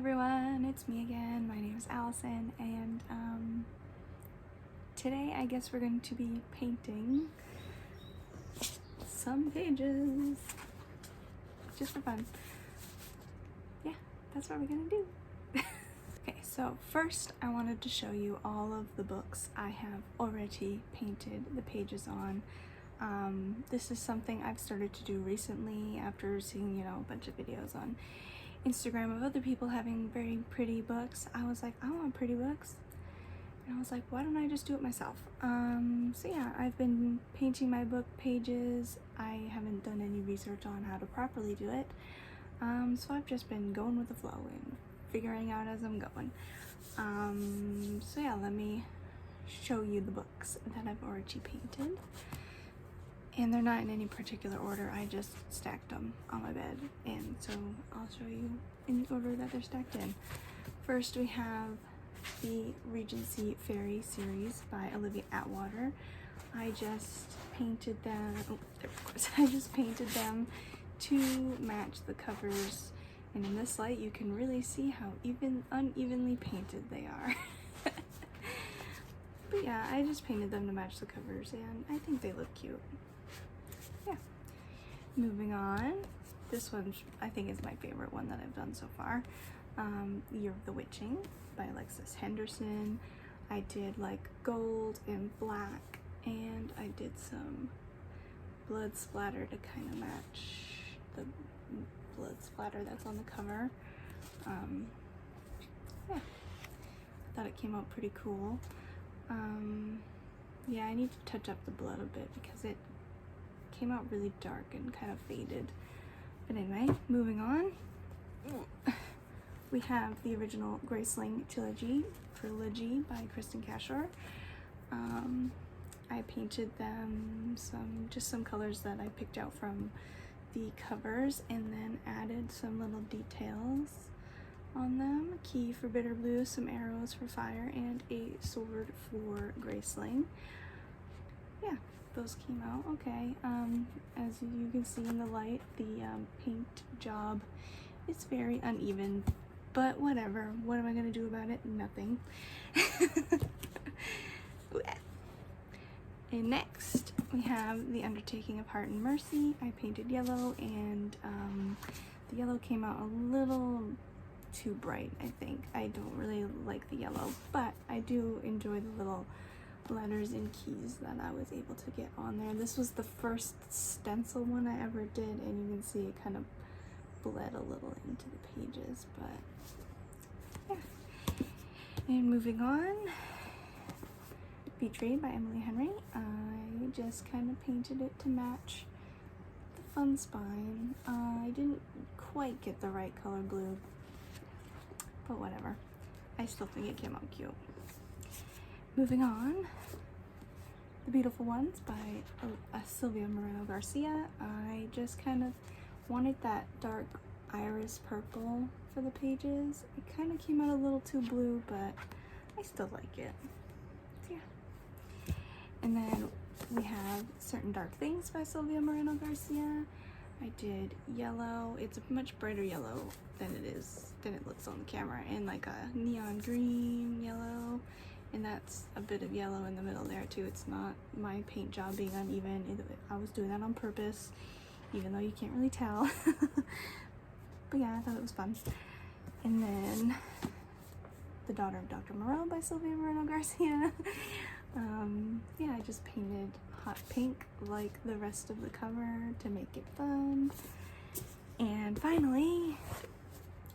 everyone, it's me again. My name is Allison, and today I guess we're going to be painting some pages just for fun. Yeah, that's what we're gonna do. Okay, so first I wanted to show you all of the books I have already painted the pages on. This is something I've started to do recently after seeing, a bunch of videos on Instagram of other people having very pretty books. I was like, I want pretty books. And I was like, why don't I just do it myself? So yeah, I've been painting my book pages. I haven't done any research on how to properly do it. So I've just been going with the flow and figuring out as I'm going. So yeah, let me show you the books that I've already painted. And they're not in any particular order, I just stacked them on my bed, and so I'll show you in the order that they're stacked in. First we have the Regency Fairy series by Olivia Atwater. I just painted them, I just painted them to match the covers, and in this light you can really see how unevenly painted they are. But yeah, I just painted them to match the covers, and I think they look cute. Yeah. Moving on, this one I think is my favorite one that I've done so far. Year of the Witching by Alexis Henderson. I did like gold and black, and I did some blood splatter to kind of match the blood splatter that's on the cover. Yeah, I thought it came out pretty cool. Yeah, I need to touch up the blood a bit because it came out really dark and kind of faded. But anyway, moving on. We have the original Graceling trilogy by Kristen Cashore. I painted them just some colors that I picked out from the covers, and then added some little details on them. A key for bitter blue, some arrows for fire, and a sword for Graceling. Yeah, those came out okay. As you can see in the light, the paint job is very uneven, but whatever. What am I gonna do about it? Nothing. And next we have The Undertaking of Heart and Mercy. I painted yellow, and the yellow came out a little too bright, I think. I don't really like the yellow, but I do enjoy the little letters and keys that I was able to get on there. This was the first stencil one I ever did, and you can see it kind of bled a little into the pages, but yeah. And moving on, Betrayed by Emily Henry. I just kind of painted it to match the fun spine. I didn't quite get the right color blue, but whatever. I still think it came out cute. Moving on, The Beautiful Ones by Silvia Moreno Garcia. I just kind of wanted that dark iris purple for the pages. It kind of came out a little too blue, but I still like it. So yeah. And then we have Certain Dark Things by Silvia Moreno Garcia. I did yellow. It's a much brighter yellow than it looks on the camera, and like a neon green yellow. And that's a bit of yellow in the middle there too. It's not my paint job being uneven. I was doing that on purpose, even though you can't really tell. But yeah, I thought it was fun. And then The Daughter of Dr. Moreau by Silvia Moreno Garcia. Yeah, I just painted hot pink like the rest of the cover to make it fun. And finally,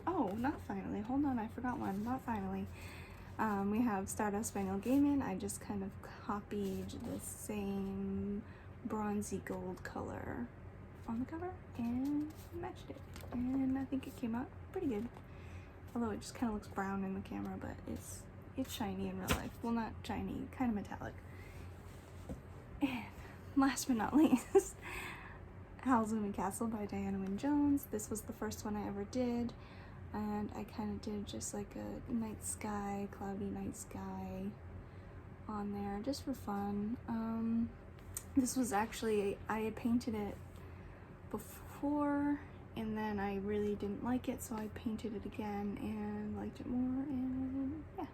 oh, not finally, hold on, I forgot one, not finally. We have Stardust by Neil Gaiman. I just kind of copied the same bronzy gold color on the cover and matched it. And I think it came out pretty good. Although it just kind of looks brown in the camera, but it's shiny in real life. Well, not shiny, kind of metallic. And last but not least, Howl's Moving Castle by Diana Wynne Jones. This was the first one I ever did. And I kind of did just like a night sky, cloudy night sky on there just for fun. This was actually, I had painted it before and then I really didn't like it, so I painted it again and liked it more, and yeah.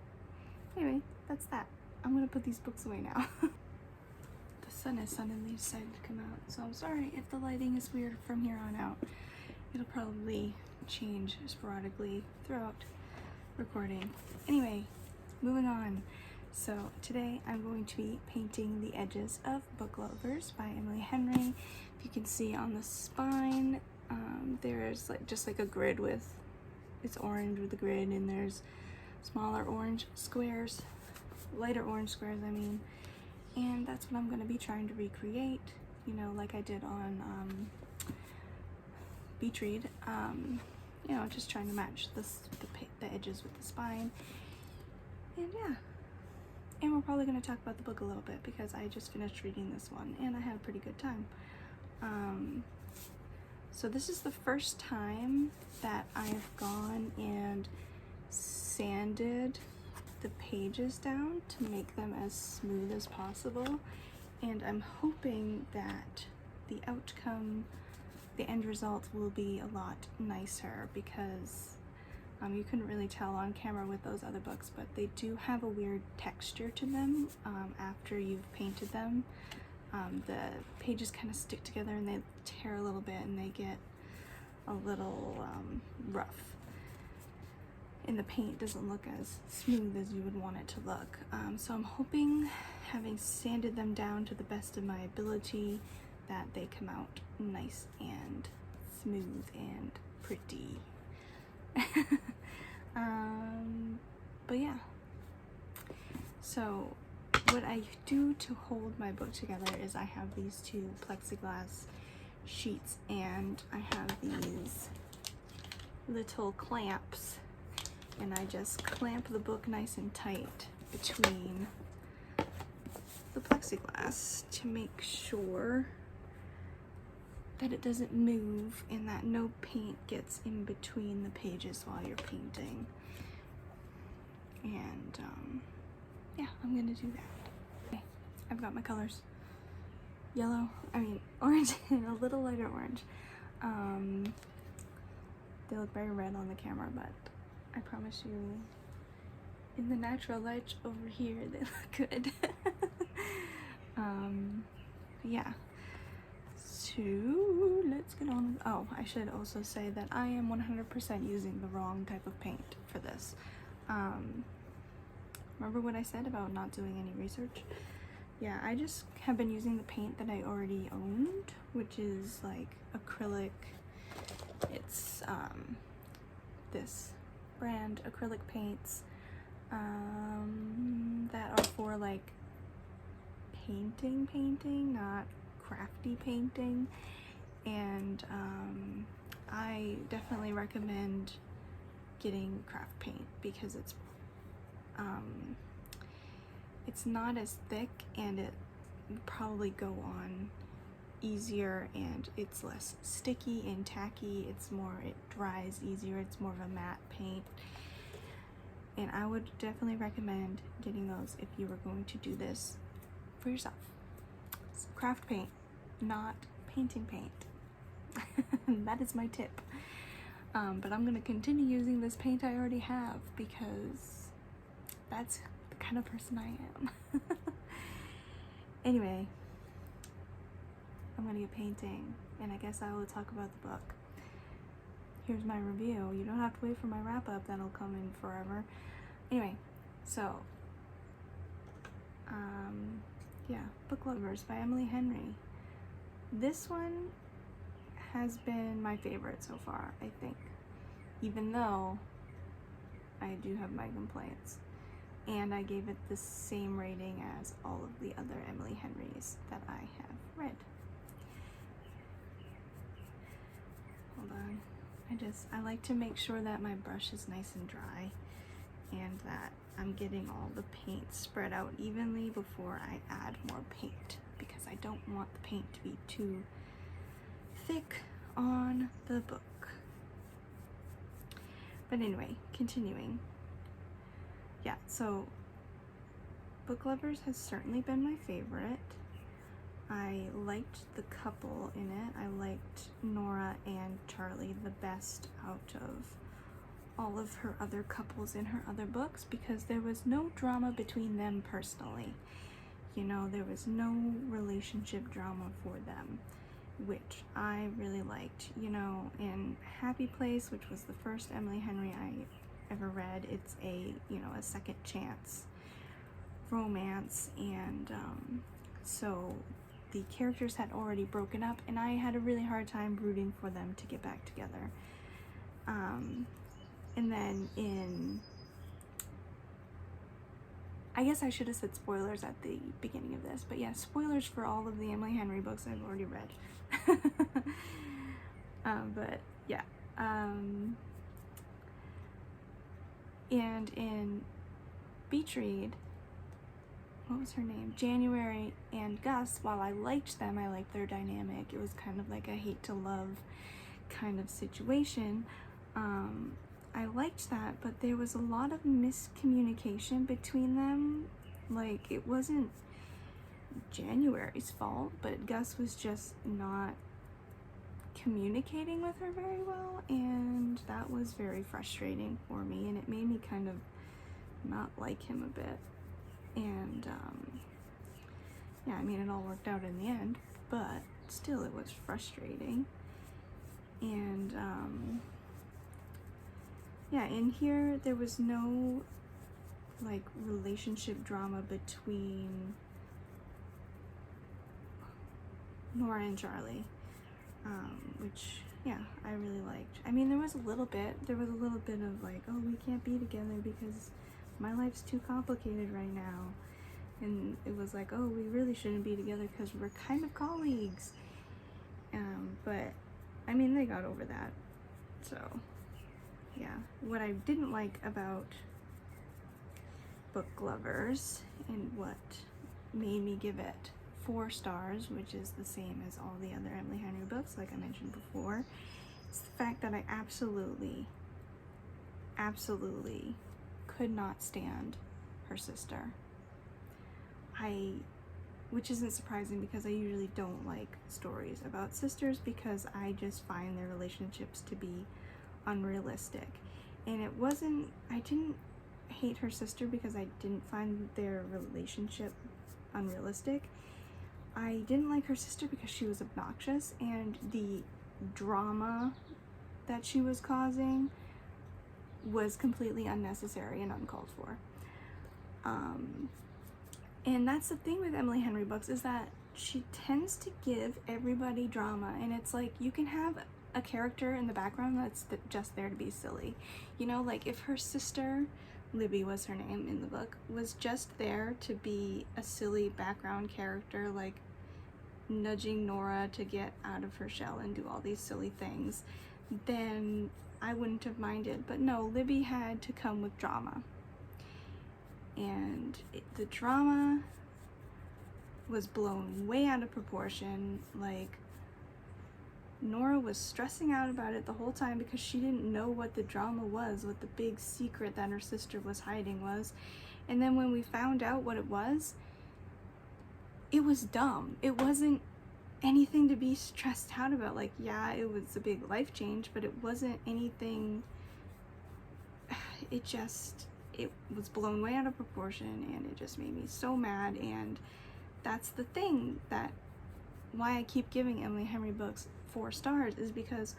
Anyway, that's that. I'm gonna put these books away now. The sun has suddenly decided to come out, so I'm sorry if the lighting is weird from here on out. It'll probably change sporadically throughout recording. Anyway, moving on. So today I'm going to be painting the edges of Book Lovers by Emily Henry. If you can see on the spine, there's just like a grid with, it's orange with the grid, and there's smaller orange squares, lighter orange squares I mean, and that's what I'm going to be trying to recreate, you know, like I did on Beach Read, you know, just trying to match the edges with the spine, and yeah. And we're probably going to talk about the book a little bit because I just finished reading this one and I had a pretty good time. So this is the first time that I've gone and sanded the pages down to make them as smooth as possible, and I'm hoping that the outcome, the end result, will be a lot nicer because you couldn't really tell on camera with those other books, but they do have a weird texture to them after you've painted them. The pages kind of stick together and they tear a little bit and they get a little rough. And the paint doesn't look as smooth as you would want it to look. So I'm hoping, having sanded them down to the best of my ability, that they come out nice and smooth and pretty. But yeah, so what I do to hold my book together is I have these two plexiglass sheets and I have these little clamps, and I just clamp the book nice and tight between the plexiglass to make sure that it doesn't move and that no paint gets in between the pages while you're painting. And yeah, I'm gonna do that. Okay, I've got my colors. Orange and a little lighter orange. They look very red on the camera, but I promise you, in the natural light over here, they look good. Yeah. So let's get on. Oh, I should also say that I am 100% using the wrong type of paint for this. Remember what I said about not doing any research? Yeah, I just have been using the paint that I already owned, which is like acrylic. It's this brand acrylic paints that are for like painting, not crafty painting. And I definitely recommend getting craft paint because it's not as thick and it would probably go on easier, and it's less sticky and tacky. It dries easier. It's more of a matte paint, and I would definitely recommend getting those if you were going to do this for yourself. It's craft paint, not painting paint. That is my tip. But I'm gonna continue using this paint I already have because that's the kind of person I am. Anyway, I'm gonna get painting, and I guess I will talk about the book. Here's my review. You don't have to wait for my wrap-up, that'll come in forever. Anyway, so yeah, Book Lovers by Emily Henry. This one has been my favorite so far, I think, even though I do have my complaints. And I gave it the same rating as all of the other Emily Henrys that I have read. Hold on. I like to make sure that my brush is nice and dry and that I'm getting all the paint spread out evenly before I add more paint, because I don't want the paint to be too thick on the book. But anyway, continuing. Yeah, so Book Lovers has certainly been my favorite. I liked the couple in it. I liked Nora and Charlie the best out of all of her other couples in her other books, because there was no drama between them personally. You know, there was no relationship drama for them, which I really liked. You know, in Happy Place, which was the first Emily Henry I ever read, it's a, you know, a second chance romance, and so the characters had already broken up, and I had a really hard time rooting for them to get back together. And then in, I guess I should have said spoilers at the beginning of this, but yeah, spoilers for all of the Emily Henry books I've already read. But yeah. And in Beach Read, what was her name? January and Gus, while I liked them, I liked their dynamic. It was kind of like a hate to love kind of situation. I liked that, but there was a lot of miscommunication between them. Like, it wasn't January's fault, but Gus was just not communicating with her very well, and that was very frustrating for me, and it made me kind of not like him a bit. And yeah, I mean, it all worked out in the end, but still it was frustrating. And yeah, in here there was no like relationship drama between Nora and Charlie, which, yeah, I really liked. I mean, there was a little bit of like, oh, we can't be together because my life's too complicated right now. And it was like, oh, we really shouldn't be together because we're kind of colleagues. But I mean, they got over that. So yeah, what I didn't like about Book Lovers, and what made me give it 4 stars, which is the same as all the other Emily Henry books, like I mentioned before, is the fact that I absolutely could not stand her sister. Which isn't surprising because I usually don't like stories about sisters, because I just find their relationships to be unrealistic. And I didn't hate her sister because I didn't find their relationship unrealistic. I didn't like her sister because she was obnoxious, and the drama that she was causing was completely unnecessary and uncalled for. And that's the thing with Emily Henry books, is that she tends to give everybody drama, and it's like, you can have a character in the background that's just there to be silly. You know, like if her sister, Libby was her name in the book, was just there to be a silly background character, like nudging Nora to get out of her shell and do all these silly things, then I wouldn't have minded. But no, Libby had to come with drama. And the drama was blown way out of proportion. Like, Nora was stressing out about it the whole time because she didn't know what the drama was, what the big secret that her sister was hiding was. And then when we found out what it was dumb. It wasn't anything to be stressed out about. Like, yeah, it was a big life change, but it wasn't anything. It was blown way out of proportion, and it just made me so mad. And that's the thing, that why I keep giving Emily Henry books 4 stars, is because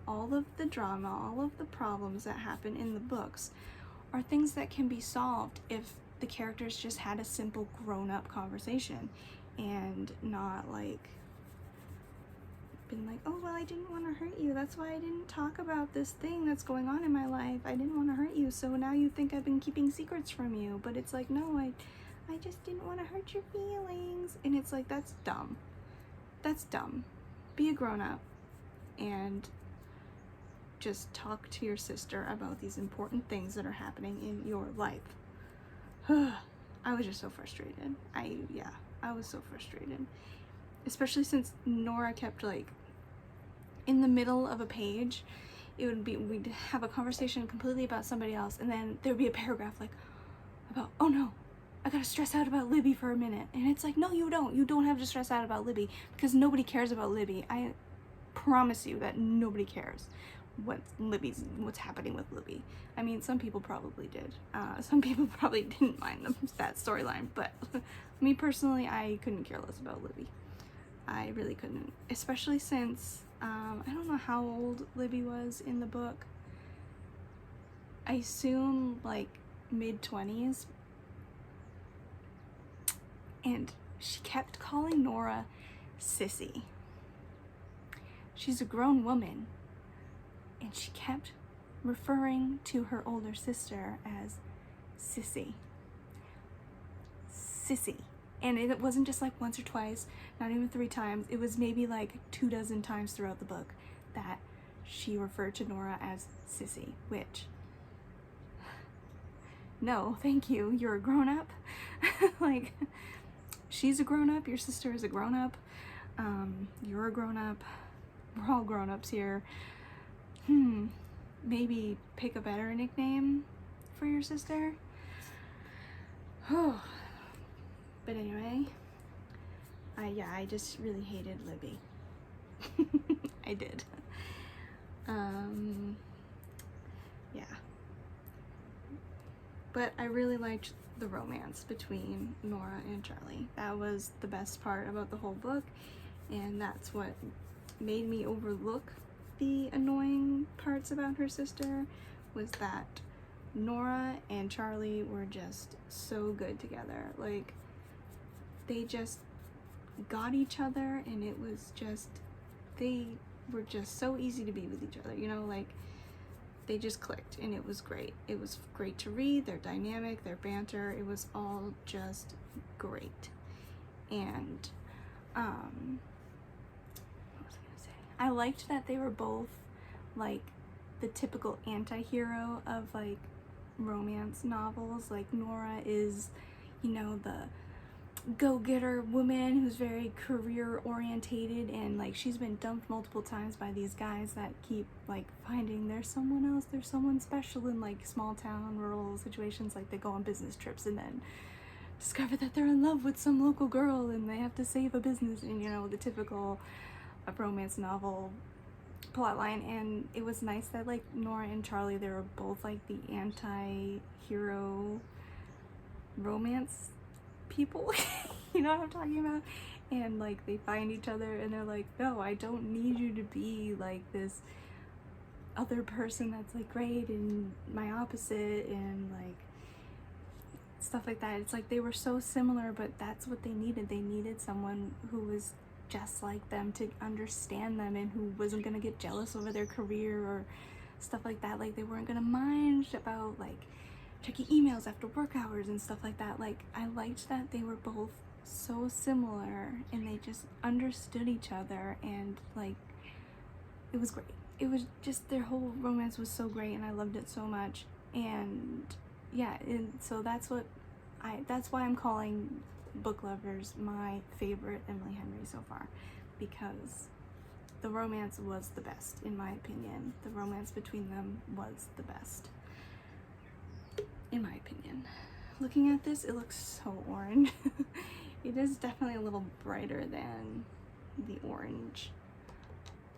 all of the drama, all of the problems that happen in the books are things that can be solved if the characters just had a simple grown-up conversation, and not like been like, oh, well, I didn't want to hurt you, that's why I didn't talk about this thing that's going on in my life. I didn't want to hurt you, so now you think I've been keeping secrets from you. But it's like, no, I just didn't want to hurt your feelings. And it's like, that's dumb. That's dumb. Be a grown-up and just talk to your sister about these important things that are happening in your life. I was just so frustrated. I was so frustrated. Especially since Nora kept, like, in the middle of a page, we'd have a conversation completely about somebody else, and then there would be a paragraph like about, oh no, I gotta stress out about Libby for a minute. And it's like, no, you don't have to stress out about Libby, because nobody cares about Libby. I promise you that nobody cares what's happening with Libby. I mean, some people probably did. Some people probably didn't mind that storyline, but me personally, I couldn't care less about Libby. I really couldn't, especially since I don't know how old Libby was in the book. I assume like mid-20s, and she kept calling Nora Sissy. She's a grown woman, and she kept referring to her older sister as Sissy. Sissy. And it wasn't just like once or twice, not even 3 times. It was maybe like 24 times throughout the book that she referred to Nora as Sissy, which, no, thank you. You're a grown-up. Like, she's a grown-up. Your sister is a grown-up. You're a grown-up. We're all grown-ups here. Maybe pick a better nickname for your sister. Oh. But anyway, I just really hated Libby. I did. Yeah. But I really liked the romance between Nora and Charlie. That was the best part about the whole book, and that's what made me overlook the annoying parts about her sister, was that Nora and Charlie were just so good together. Like, they just got each other, and it was just, they were just so easy to be with each other, you know, like, they just clicked, and it was great. It was great to read, their dynamic, their banter, it was all just great. And, what was I gonna say? I liked that they were both, like, the typical anti-hero of, like, romance novels. Like, Nora is, you know, the go-getter woman who's very career orientated, and like she's been dumped multiple times by these guys that keep like finding there's someone else, there's someone special in like small town rural situations. Like, they go on business trips and then discover that they're in love with some local girl and they have to save a business, and you know, the typical romance novel plotline. And it was nice that like Nora and Charlie, they were both like the anti-hero romance people. You know what I'm talking about? And like they find each other and they're like, no, I don't need you to be like this other person that's like great and my opposite and like stuff like that. It's like they were so similar, but that's what they needed. They needed someone who was just like them to understand them and who wasn't gonna get jealous over their career or stuff like that. Like, they weren't gonna mind about like checking emails after work hours and stuff like that. Like, I liked that they were both so similar and they just understood each other, and like it was great. It was just, their whole romance was so great and I loved it so much. And yeah, and so that's why I'm calling Book Lovers my favorite Emily Henry so far, because the romance was the best, in my opinion. The romance between them was the best, in my opinion. Looking at this, it looks so orange. It is definitely a little brighter than the orange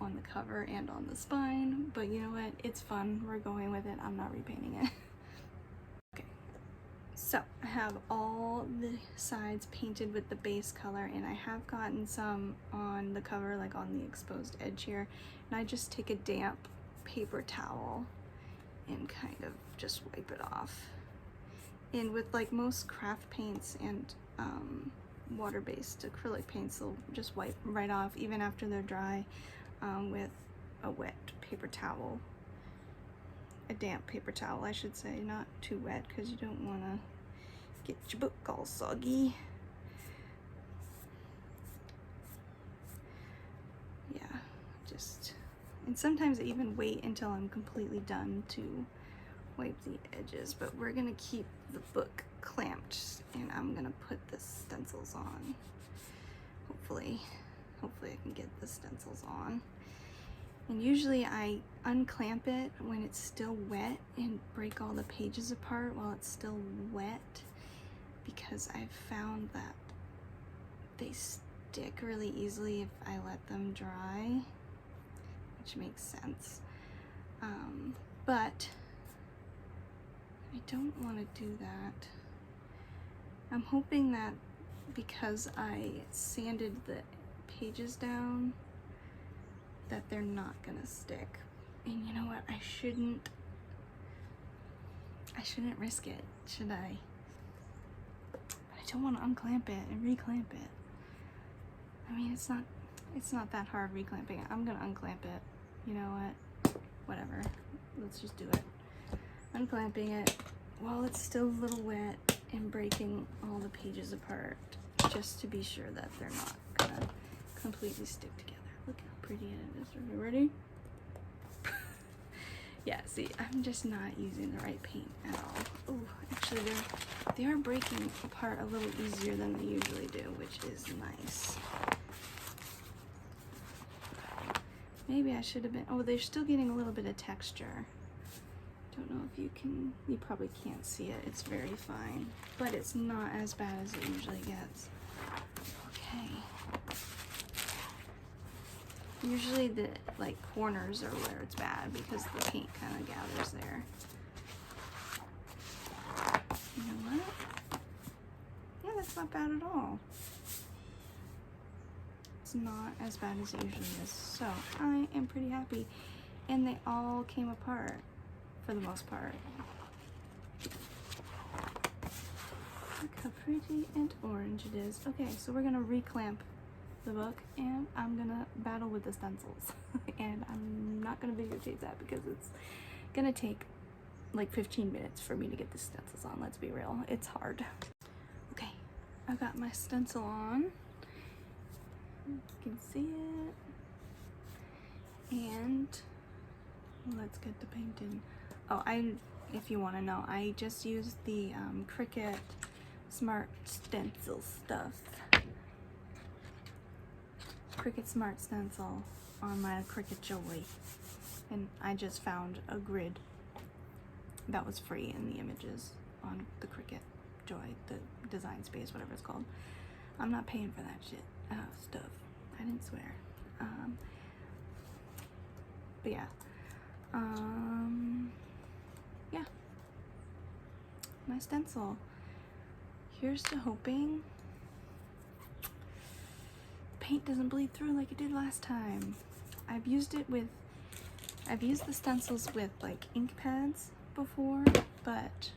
on the cover and on the spine, but you know what? It's fun. We're going with it. I'm not repainting it. Okay, so I have all the sides painted with the base color, and I have gotten some on the cover, like on the exposed edge here, and I just take a damp paper towel and kind of just wipe it off. And with like most craft paints and water-based acrylic paints, they'll just wipe right off even after they're dry, with a wet paper towel, a damp paper towel I should say, not too wet because you don't want to get your book all soggy. Yeah, just, and sometimes I even wait until I'm completely done to wipe the edges, but we're gonna keep the book clamped and I'm gonna put the stencils on. Hopefully I can get the stencils on. And usually I unclamp it when it's still wet and break all the pages apart while it's still wet. because I've found that they stick really easily if I let them dry, which makes sense. But I don't want to do that. I'm hoping that because I sanded the pages down, that they're not gonna stick. And you know what? I shouldn't risk it, should I? But I don't want to unclamp it and reclamp it. I mean, it's not that hard reclamping it. I'm gonna unclamp it. You know what? Whatever. Let's just do it. Unclamping it while it's still a little wet and breaking all the pages apart, just to be sure that they're not gonna completely stick together. Look how pretty it is. Are you ready? Yeah, see, I'm just not using the right paint at all. Oh, actually they are breaking apart a little easier than they usually do, which is nice. Maybe I should have been, oh, they're still getting a little bit of texture. Don't know if you probably can't see it. It's very fine, but it's not as bad as it usually gets. Okay. Usually the corners are where it's bad because the paint kind of gathers there. You know what? Yeah, that's not bad at all. It's not as bad as it usually is. So I am pretty happy. And they all came apart for the most part. Look how pretty and orange it is. Okay, so we're gonna reclamp the book and I'm gonna battle with the stencils. And I'm not gonna videotape that because it's gonna take like 15 minutes for me to get the stencils on. Let's be real, it's hard. Okay, I've got my stencil on. You can see it. And let's get the paint in. Oh, if you want to know, I just used the Cricut Smart Stencil stuff. Cricut Smart Stencil on my Cricut Joy, and I just found a grid that was free in the images on the Cricut Joy, the Design Space, whatever it's called. I'm not paying for that shit stuff. I didn't swear. But yeah. Yeah. My stencil. Here's to hoping paint doesn't bleed through like it did last time. I've used the stencils with like ink pads before, but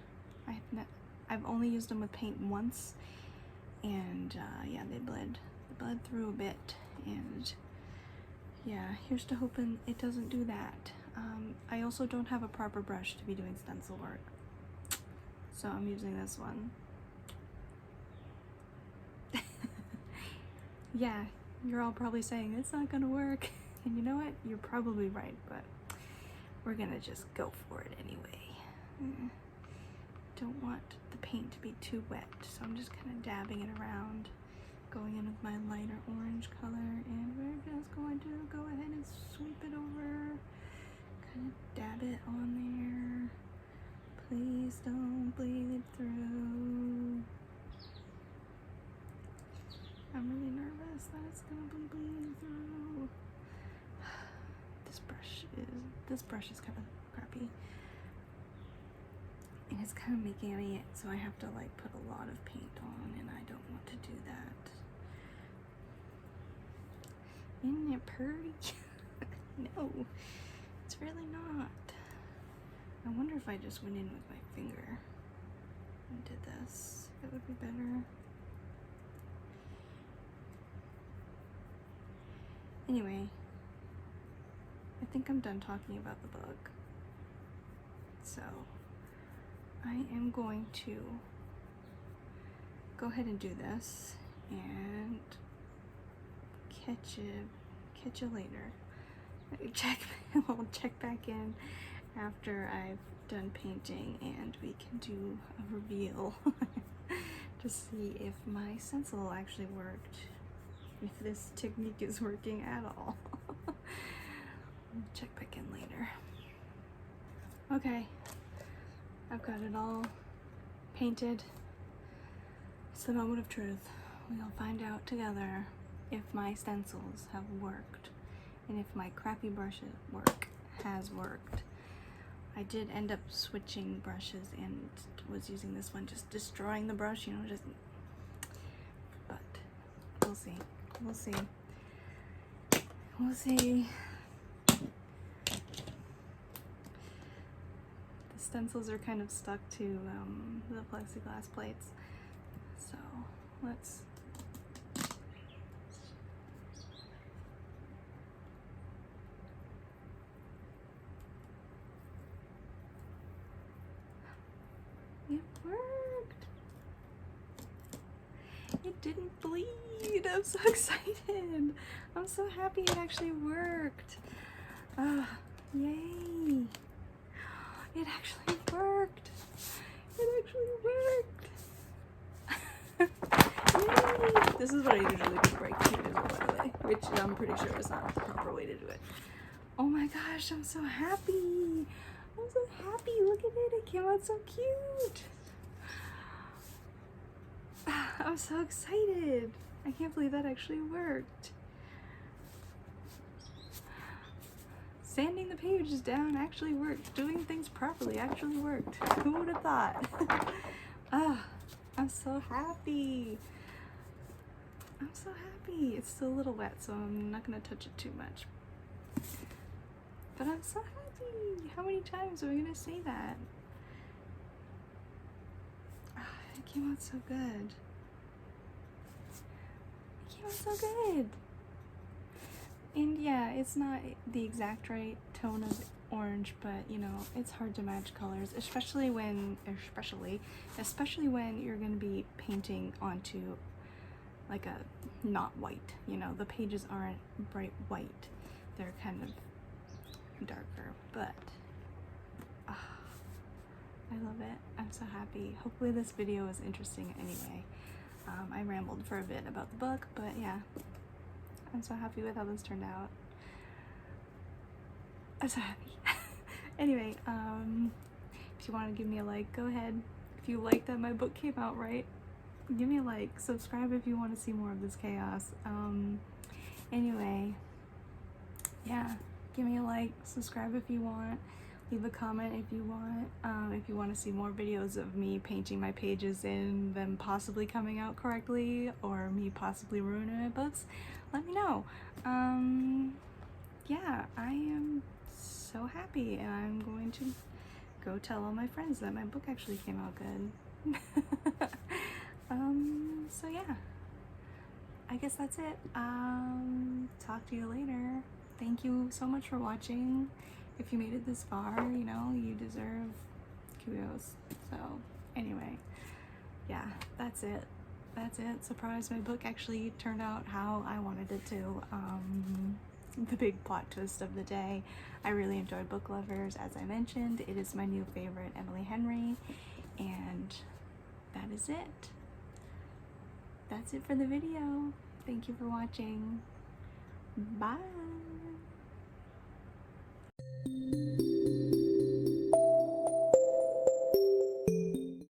I've only used them with paint once, and yeah, they bled through a bit, and yeah, here's to hoping it doesn't do that. I also don't have a proper brush to be doing stencil work, so I'm using this one. Yeah, you're all probably saying it's not gonna work, and you know what? You're probably right, but we're gonna just go for it anyway. Don't want the paint to be too wet, so I'm just kind of dabbing it around, going in with my lighter orange color, and we're just going to go ahead and sweep it over, kind of dab it on there. Please don't bleed through. I'm really nervous that it's gonna be bleeding through. This brush is kind of crappy, and it's kind of making me so I have to like put a lot of paint on, and I don't want to do that. Isn't it pretty? No, it's really not. I wonder if I just went in with my finger and did this, it would be better. Anyway, I think I'm done talking about the book. So I am going to go ahead and do this and catch you later. We'll check back in after I've done painting, and we can do a reveal to see if my stencil actually worked, if this technique is working at all. We'll check back in later. Okay, I've got it all painted. It's the moment of truth. We'll find out together if my stencils have worked and if my crappy brush work has worked. I did end up switching brushes and was using this one, just destroying the brush, you know, just, but we'll see. We'll see. We'll see. The stencils are kind of stuck to the plexiglass plates, so let's it worked. It didn't bleed. I'm so excited. I'm so happy it actually worked. Yay. It actually worked. It actually worked. Yay. This is what I usually do, break the pages, by the way, which I'm pretty sure is not the proper way to do it. Oh my gosh, I'm so happy. I'm so happy. Look at it. It came out so cute. I'm so excited. I can't believe that actually worked. Sanding the pages down actually worked. Doing things properly actually worked. Who would have thought? I'm so happy. I'm so happy. It's still a little wet, so I'm not gonna touch it too much. But I'm so happy. How many times are we gonna say that? It came out so good. It came out so good. And yeah, it's not the exact right tone of orange, but you know, it's hard to match colors, especially when you're going to be painting onto like a not white, you know, the pages aren't bright white. They're kind of darker, but I love it. I'm so happy. Hopefully this video was interesting anyway. I rambled for a bit about the book, but yeah. I'm so happy with how this turned out. I'm so happy. Anyway, if you want to give me a like, go ahead. If you like that my book came out right, give me a like. Subscribe if you want to see more of this chaos. Anyway, yeah, give me a like, subscribe if you want, leave a comment if you want. If you want to see more videos of me painting my pages and them possibly coming out correctly, or me possibly ruining my books, let me know. Yeah, I am so happy, and I'm going to go tell all my friends that my book actually came out good. So yeah, I guess that's it. Talk to you later. Thank you so much for watching. If you made it this far, you know, you deserve kudos. So anyway, yeah, that's it. That's it. Surprise, my book actually turned out how I wanted it to. The big plot twist of the day. I really enjoyed Book Lovers, as I mentioned. It is my new favorite, Emily Henry, and that is it. That's it for the video. Thank you for watching. Bye.